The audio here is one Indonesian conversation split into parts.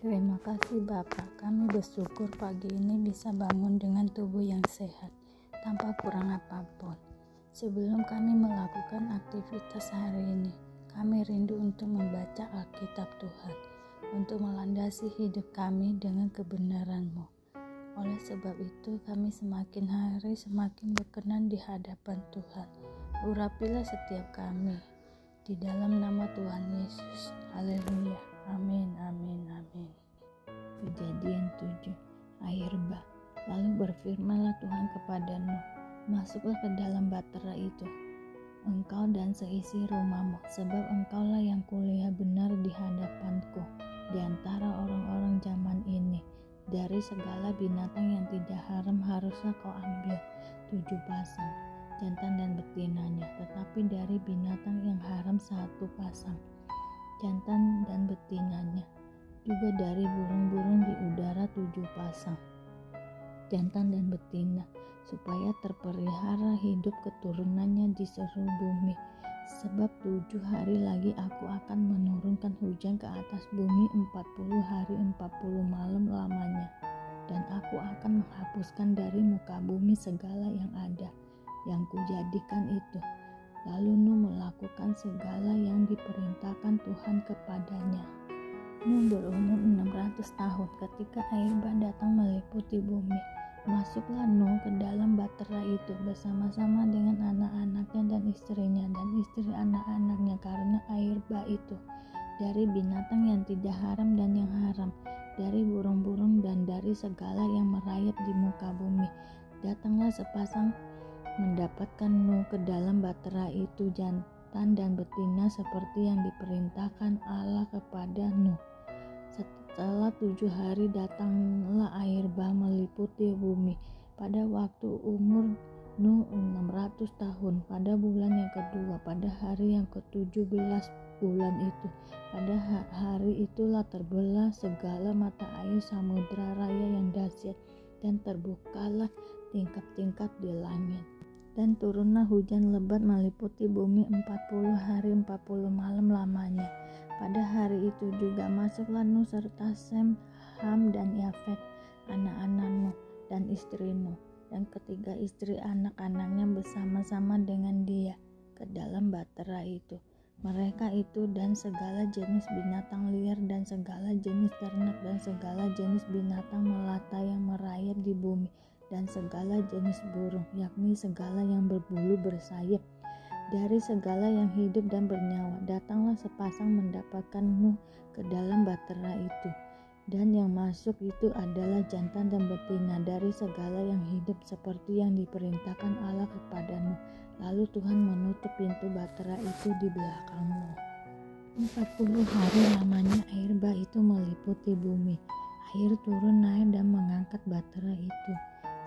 Terima kasih Bapak, kami bersyukur pagi ini bisa bangun dengan tubuh yang sehat, tanpa kurang apapun. Sebelum kami melakukan aktivitas hari ini, kami rindu untuk membaca Alkitab Tuhan, untuk melandasi hidup kami dengan kebenaran-Mu. Oleh sebab itu, kami semakin hari semakin berkenan di hadapan Tuhan. Urapilah setiap kami, di dalam nama Tuhan Yesus. Haleluya. Amin, amin, amin. Kejadian 7 Air bah. Lalu berfirmanlah Tuhan kepada Nuh, masuklah ke dalam bahtera itu, engkau dan seisi rumahmu, sebab engkaulah yang kulihat benar di hadapanku di antara orang-orang zaman ini. Dari segala binatang yang tidak haram haruslah kau ambil 7 pasang, jantan dan betinanya, tetapi dari binatang yang haram 1 pasang, jantan dan betinanya. Juga dari burung-burung di udara 7 pasang, jantan dan betina, supaya terpelihara hidup keturunannya di seluruh bumi. Sebab 7 hari lagi aku akan menurunkan hujan ke atas bumi 40 hari 40 malam lamanya. Dan aku akan menghapuskan dari muka bumi segala yang ada, yang kujadikan itu. Lalu Nuh melakukan segala yang diperintahkan Tuhan kepadanya. Nuh berumur 600 tahun ketika air bah datang meliputi bumi. Masuklah Nuh ke dalam bahtera itu bersama-sama dengan anak-anaknya dan istrinya dan istri anak-anaknya, karena air bah itu dari binatang yang tidak haram dan yang haram, dari burung-burung dan dari segala yang merayap di muka bumi. Datanglah sepasang mendapatkan Nuh ke dalam bahtera itu, jantan dan betina, seperti yang diperintahkan Allah kepada Nuh. Setelah 7 hari datanglah air bah meliputi bumi. Pada waktu umur Nuh 600 tahun, pada bulan yang kedua, pada hari yang ke-17 bulan itu, pada hari itulah terbelah segala mata air samudra raya yang dahsyat, dan terbukalah tingkap-tingkap di langit. Dan turunlah hujan lebat meliputi bumi 40 hari 40 malam lamanya. Pada hari itu juga masuklah Nuh serta Sem, Ham dan Yafet, anak-anak Nuh dan istri Nuh, dan ketiga istri anak-anaknya bersama-sama dengan dia ke dalam bahtera itu. Mereka itu dan segala jenis binatang liar dan segala jenis ternak dan segala jenis binatang melata yang merayap di bumi dan segala jenis burung, yakni segala yang berbulu bersayap, dari segala yang hidup dan bernyawa. Datanglah sepasang mendapatkan Nuh ke dalam bahtera itu, dan yang masuk itu adalah jantan dan betina dari segala yang hidup, seperti yang diperintahkan Allah kepada Nuh. Lalu Tuhan menutup pintu bahtera itu di belakang Nuh. 40 hari lamanya air bah itu meliputi bumi. Air turun naik dan mengangkat bahtera itu,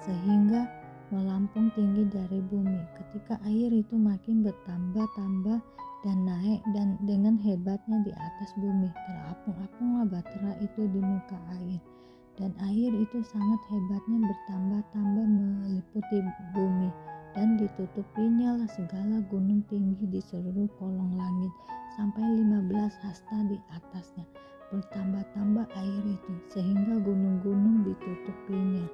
sehingga melampung tinggi dari bumi. Ketika air itu makin bertambah-tambah dan naik dan dengan hebatnya di atas bumi, terapung-apunglah bahtera itu di muka air. Dan air itu sangat hebatnya bertambah-tambah meliputi bumi, dan ditutupinya lah segala gunung tinggi di seluruh kolong langit, sampai 15 hasta di atasnya. Bertambah-tambah air itu, sehingga gunung-gunung ditutupinya.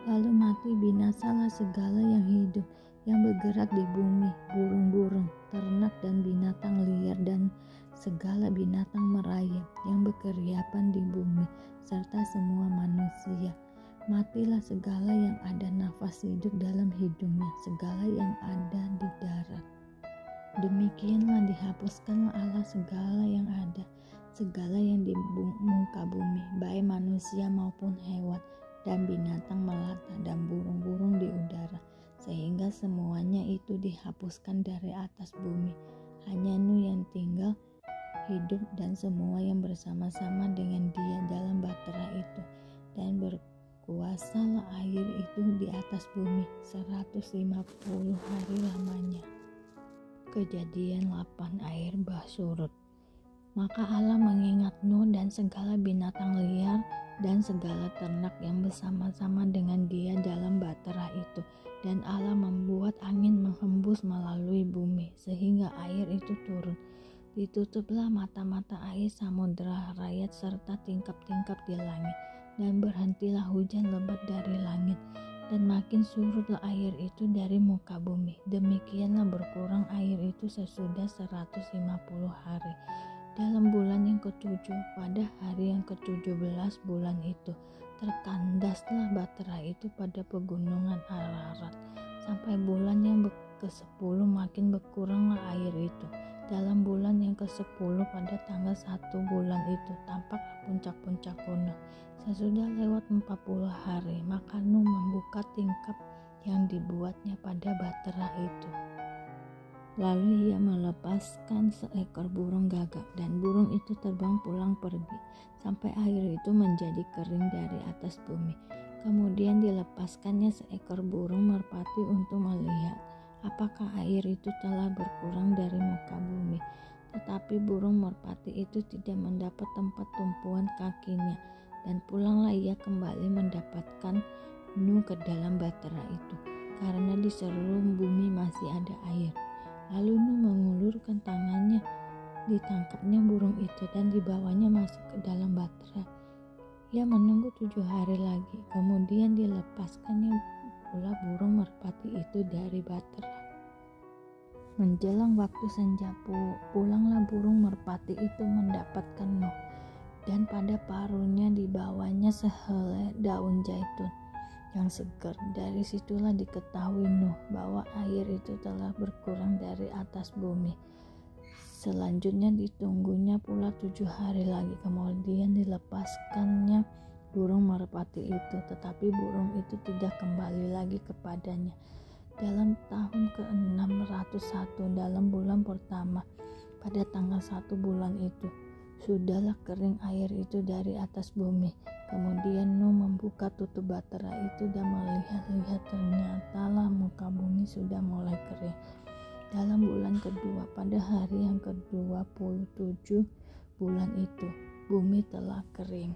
Lalu mati binasalah segala yang hidup yang bergerak di bumi, burung-burung, ternak dan binatang liar dan segala binatang merayap yang berkeriapan di bumi, serta semua manusia. Matilah segala yang ada nafas hidup dalam hidungnya, segala yang ada di darat. Demikianlah dihapuskanlah Allah segala yang ada, segala yang di muka bumi, baik manusia maupun hewan, dan binatang melata dan burung-burung di udara, sehingga semuanya itu dihapuskan dari atas bumi. Hanya Nuh yang tinggal hidup dan semua yang bersama-sama dengan dia dalam bahtera itu, dan berkuasalah air itu di atas bumi 150 hari lamanya. Kejadian 8 Air bah surut. Maka Allah mengingat Nuh dan segala binatang liar dan segala ternak yang bersama-sama dengan dia dalam bahtera itu, dan Allah membuat angin menghembus melalui bumi sehingga air itu turun. Ditutuplah mata-mata air samudera rayat serta tingkap-tingkap di langit, dan berhentilah hujan lebat dari langit, dan makin surutlah air itu dari muka bumi. Demikianlah berkurang air itu sesudah 150 hari. Dalam bulan yang ke-7, pada hari yang ke-17 bulan itu, terkandaslah batera itu pada pegunungan Ararat. Sampai bulan yang ke-10 makin berkuranglah air itu. Dalam bulan yang ke-10 pada tanggal 1 bulan itu tampak puncak-puncak gunung. Sesudah lewat 40 hari, maka Nuh membuka tingkap yang dibuatnya pada batera itu. Lalu ia melepaskan seekor burung gagak, dan burung itu terbang pulang pergi sampai air itu menjadi kering dari atas bumi. Kemudian dilepaskannya seekor burung merpati untuk melihat apakah air itu telah berkurang dari muka bumi. Tetapi burung merpati itu tidak mendapat tempat tumpuan kakinya, dan pulanglah ia kembali mendapatkan Nuh ke dalam batera itu, karena di seluruh bumi masih ada air. Lalu Nuh mengulurkan tangannya, ditangkapnya burung itu dan dibawanya masuk ke dalam batera. Ia menunggu 7 hari lagi, kemudian dilepaskannya pula burung merpati itu dari batera. Menjelang waktu senja, pulanglah burung merpati itu mendapatkan Nuh, dan pada paruhnya dibawanya sehelai daun zaitun yang segar. Dari situlah diketahui Nuh bahwa air itu telah berkurang dari atas bumi. Selanjutnya ditunggunya pula 7 hari lagi, kemudian dilepaskannya burung merpati itu, tetapi burung itu tidak kembali lagi kepadanya. Dalam tahun ke-601, dalam bulan pertama, pada tanggal 1 bulan itu, sudahlah kering air itu dari atas bumi. Kemudian Nuh membuka tutup batera itu dan melihat-lihat, ternyatalah muka bumi sudah mulai kering. Dalam bulan kedua, pada hari yang ke-27 bulan itu, bumi telah kering.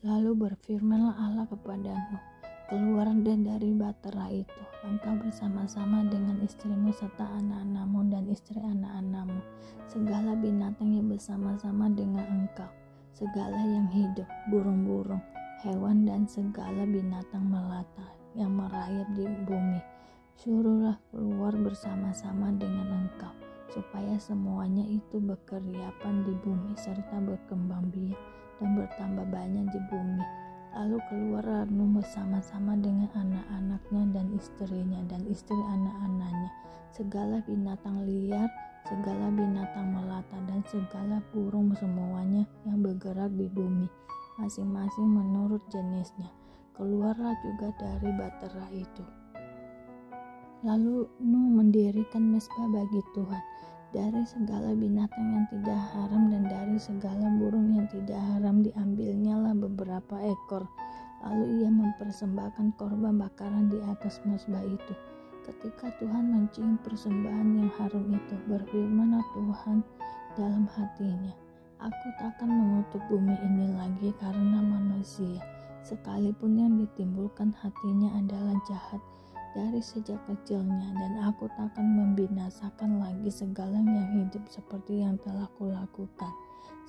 Lalu berfirmanlah Allah kepada Nuh, keluar dari batera itu, engkau bersama-sama dengan istrimu serta anak-anakmu dan istri anak-anakmu, segala binatang yang bersama-sama dengan engkau, segala yang hidup, burung-burung, hewan dan segala binatang melata yang merayap di bumi. Suruhlah keluar bersama-sama dengan engkau, supaya semuanya itu berkeriapan di bumi serta berkembang biak dan bertambah banyak di bumi. Lalu keluarlah Nuh bersama-sama dengan anak-anaknya dan istrinya dan istri anak-anaknya, segala binatang liar, segala binatang melata dan segala burung semuanya yang bergerak di bumi, masing-masing menurut jenisnya. Keluarlah juga dari batera itu. Lalu Nuh mendirikan mezbah bagi Tuhan dari segala binatang yang tidak haram dan dari segala burung yang tidak haram. Diambilnyalah beberapa ekor, lalu ia mempersembahkan korban bakaran di atas mezbah itu. Ketika Tuhan mencium persembahan yang harum itu, berfirmanlah Tuhan dalam hatinya, aku takkan mengutuk bumi ini lagi karena manusia, sekalipun yang ditimbulkan hatinya adalah jahat dari sejak kecilnya, dan aku takkan membinasakan lagi segala yang hidup seperti yang telah kulakukan.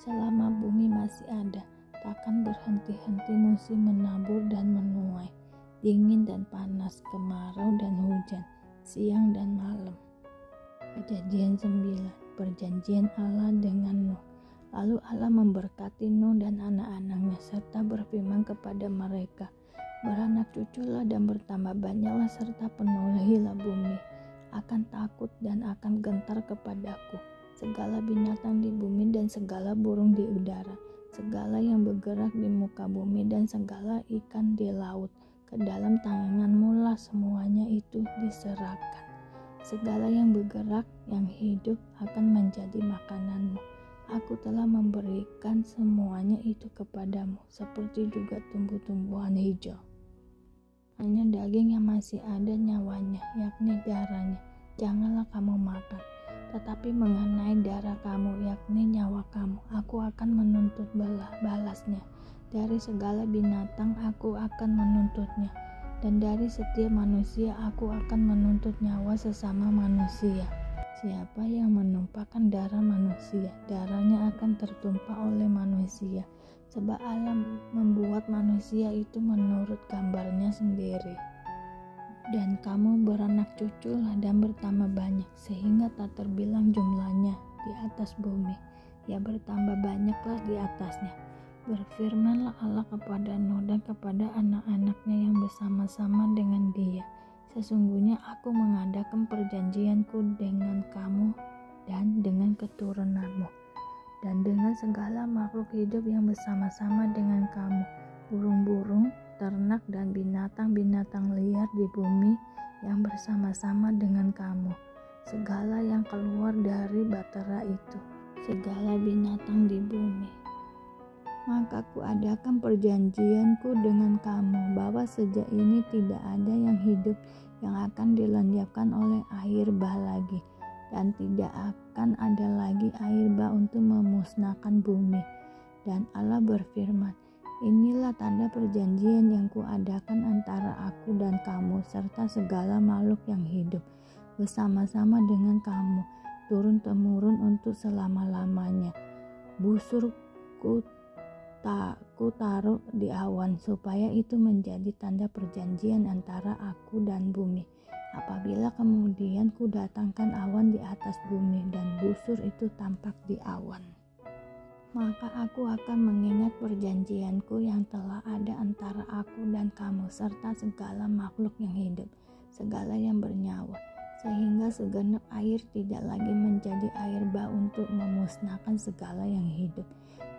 Selama bumi masih ada, takkan berhenti-henti musim menabur dan menuai, dingin dan panas, kemarau dan hujan, siang dan malam. Kejadian 9. Perjanjian Allah dengan Nuh. Lalu Allah memberkati Nuh dan anak-anaknya serta berfirman kepada mereka, beranak cuculah dan bertambah banyaklah serta penuhilah bumi. Akan takut dan akan gentar kepadaku segala binatang di bumi dan segala burung di udara, segala yang bergerak di muka bumi dan segala ikan di laut. Ke dalam tanganmu lah semuanya itu diserahkan. Segala yang bergerak, yang hidup akan menjadi makananmu. Aku telah memberikan semuanya itu kepadamu, seperti juga tumbuh-tumbuhan hijau. Hanya daging yang masih ada nyawanya, yakni darahnya, janganlah kamu makan. Tetapi mengenai darah kamu, yakni nyawa kamu, aku akan menuntut balasnya. Dari segala binatang aku akan menuntutnya, dan dari setiap manusia aku akan menuntut nyawa sesama manusia. siapa yang menumpahkan darah manusia, darahnya akan tertumpah oleh manusia. Sebab Allah membuat manusia itu menurut gambarnya sendiri. Dan kamu beranak cuculah dan bertambah banyak, sehingga tak terbilang jumlahnya di atas bumi. Ya bertambah banyaklah di atasnya. Berfirmanlah Allah kepada Nuh dan kepada anak-anaknya yang bersama-sama dengan dia. Sesungguhnya aku mengadakan perjanjianku dengan kamu dan dengan keturunanmu, dan dengan segala makhluk hidup yang bersama-sama dengan kamu, burung-burung, ternak, dan binatang-binatang liar di bumi yang bersama-sama dengan kamu, segala yang keluar dari batera itu, segala binatang di bumi. Maka kuadakan perjanjianku dengan kamu, bahwa sejak ini tidak ada yang hidup yang akan dilenyapkan oleh air bah lagi, dan tidak akan ada lagi air bah untuk memusnahkan bumi. Dan Allah berfirman, inilah tanda perjanjian yang kuadakan antara aku dan kamu serta segala makhluk yang hidup bersama-sama dengan kamu, turun-temurun untuk selama-lamanya. Busur ku taruh di awan, supaya itu menjadi tanda perjanjian antara aku dan bumi. Apabila kemudian ku datangkan awan di atas bumi, dan busur itu tampak di awan, maka aku akan mengingat perjanjianku yang telah ada antara aku dan kamu serta segala makhluk yang hidup, segala yang bernyawa, sehingga segenap air tidak lagi menjadi air bah untuk memusnahkan segala yang hidup.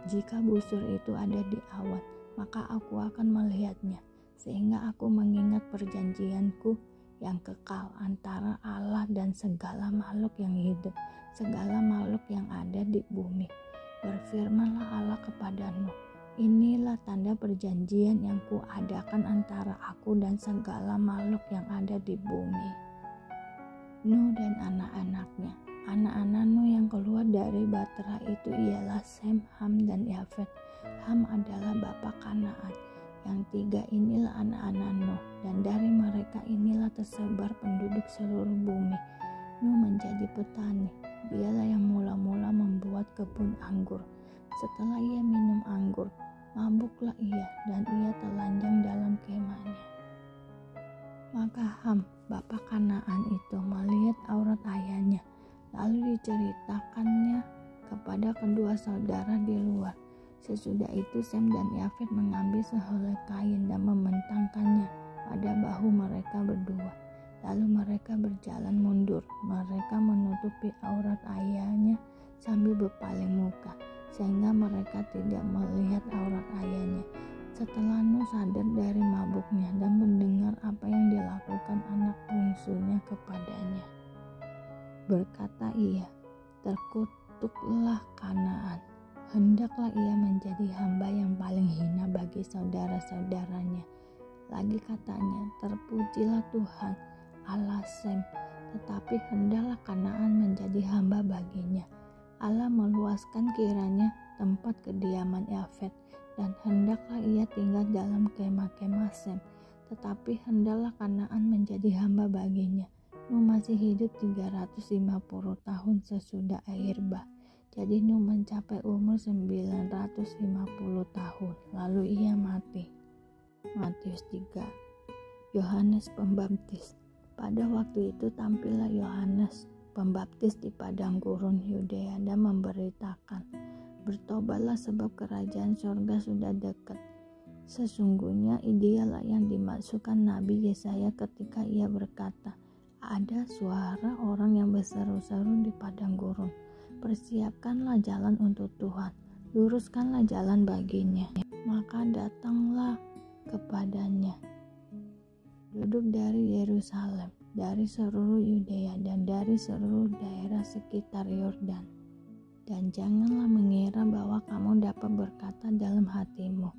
Jika busur itu ada di awan, maka aku akan melihatnya, sehingga aku mengingat perjanjianku yang kekal antara Allah dan segala makhluk yang hidup, segala makhluk yang ada di bumi. Berfirmanlah Allah kepada Nuh, inilah tanda perjanjian yang kuadakan antara aku dan segala makhluk yang ada di bumi. Nuh dan anak-anaknya. Anak-anak Nuh yang keluar dari batera itu ialah Sem, Ham, dan Yafet. Ham adalah bapa Kanaan. Yang tiga inilah anak-anak Nuh, dan dari mereka inilah tersebar penduduk seluruh bumi. Nuh menjadi petani. Dialah yang mula-mula membuat kebun anggur. Setelah ia minum anggur, mabuklah ia, dan ia telanjang dalam kemahnya. Maka Ham, bapa Kanaan itu melihat aurat ayahnya, lalu diceritakannya kepada kedua saudara di luar. Sesudah itu Sem dan Yafet mengambil sehelai kain dan membentangkannya pada bahu mereka berdua. Lalu mereka berjalan mundur. Mereka menutupi aurat ayahnya sambil berpaling muka, sehingga mereka tidak melihat aurat ayahnya. Setelah Nuh sadar dari mabuknya dan mendengar apa yang dilakukan anak bungsunya kepadanya, berkata ia, terkutuklah Kanaan. Hendaklah ia menjadi hamba yang paling hina bagi saudara-saudaranya. Lagi katanya, terpujilah Tuhan Allah Sem, tetapi hendaklah Kanaan menjadi hamba baginya. Allah meluaskan kiranya tempat kediaman Yafet, dan hendaklah ia tinggal dalam kemah-kemah Sem, tetapi hendaklah Kanaan menjadi hamba baginya. Nuh masih hidup 350 tahun sesudah air bah. Jadi Nuh mencapai umur 950 tahun, lalu ia mati. Matius 3. Yohanes Pembaptis. Pada waktu itu tampillah Yohanes Pembaptis di padang gurun Yudea dan memberitakan, bertobatlah sebab kerajaan sorga sudah dekat. Sesungguhnya dialah yang dimaksudkan Nabi Yesaya ketika ia berkata, ada suara orang yang berseru-seru di padang gurun, persiapkanlah jalan untuk Tuhan, luruskanlah jalan baginya. Maka datanglah kepadanya duduk dari Yerusalem, dari seluruh Yudea, dan dari seluruh daerah sekitar Yordan. Dan janganlah mengira bahwa kamu dapat berkata dalam hatimu,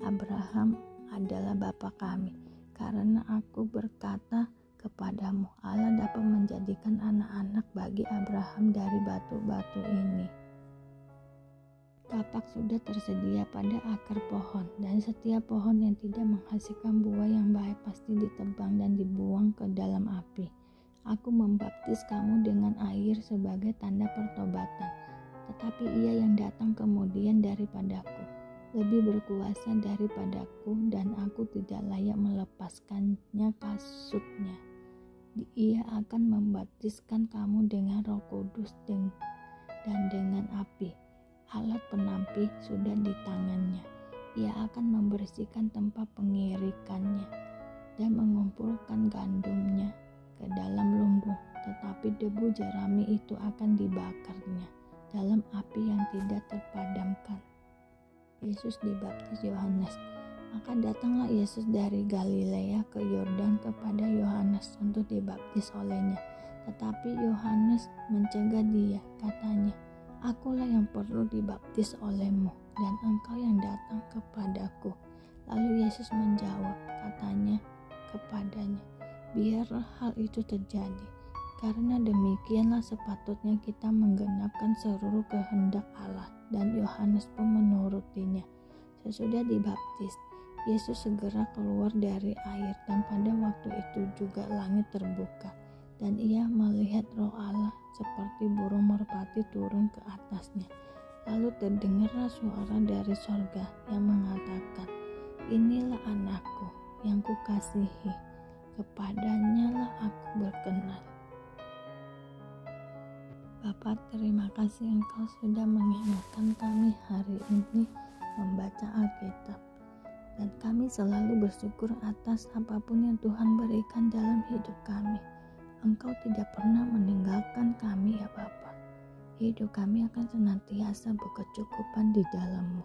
Abraham adalah bapa kami, karena aku berkata kepadamu, Allah dapat menjadikan anak-anak bagi Abraham dari batu-batu ini. Kapak sudah tersedia pada akar pohon, dan setiap pohon yang tidak menghasilkan buah yang baik pasti ditebang dan dibuang ke dalam api. Aku membaptis kamu dengan air sebagai tanda pertobatan, tetapi Ia yang datang kemudian daripadaku lebih berkuasa daripadaku, dan aku tidak layak melepaskannya kasutnya. Ia akan membaptiskan kamu dengan Roh Kudus dan dengan api. Alat penampi sudah di tangannya. Ia akan membersihkan tempat pengirikannya dan mengumpulkan gandumnya ke dalam lumbung, tetapi debu jerami itu akan dibakarnya dalam api yang tidak terpadamkan. Yesus dibaptis Yohanes. Maka datanglah Yesus dari Galilea ke Yordan kepada Yohanes untuk dibaptis olehnya. Tetapi Yohanes mencegah dia, katanya, "Akulah yang perlu dibaptis olehmu, dan engkau yang datang kepadaku." Lalu Yesus menjawab, katanya kepadanya, "Biarlah hal itu terjadi, karena demikianlah sepatutnya kita menggenapkan seluruh kehendak Allah." Dan Yohanes pun menurutinya. Sesudah dibaptis, Yesus segera keluar dari air, dan pada waktu itu juga langit terbuka, dan ia melihat Roh Allah seperti burung merpati turun ke atasnya. Lalu terdengarlah suara dari sorga yang mengatakan, "Inilah anakku yang kukasihi, kepadanya lah aku berkenan." Bapa, terima kasih Engkau sudah mengingatkan kami hari ini membaca Alkitab. Dan kami selalu bersyukur atas apapun yang Tuhan berikan dalam hidup kami. Engkau tidak pernah meninggalkan kami ya Bapa. Hidup kami akan senantiasa berkecukupan di dalam-Mu.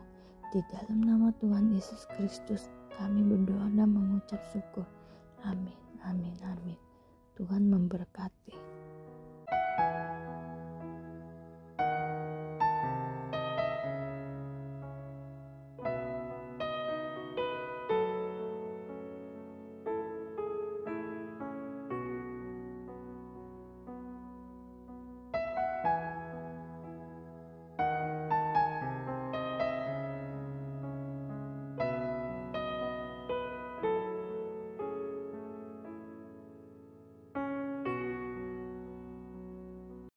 Di dalam nama Tuhan Yesus Kristus kami berdoa dan mengucap syukur. Amin, amin, amin. Tuhan memberkati.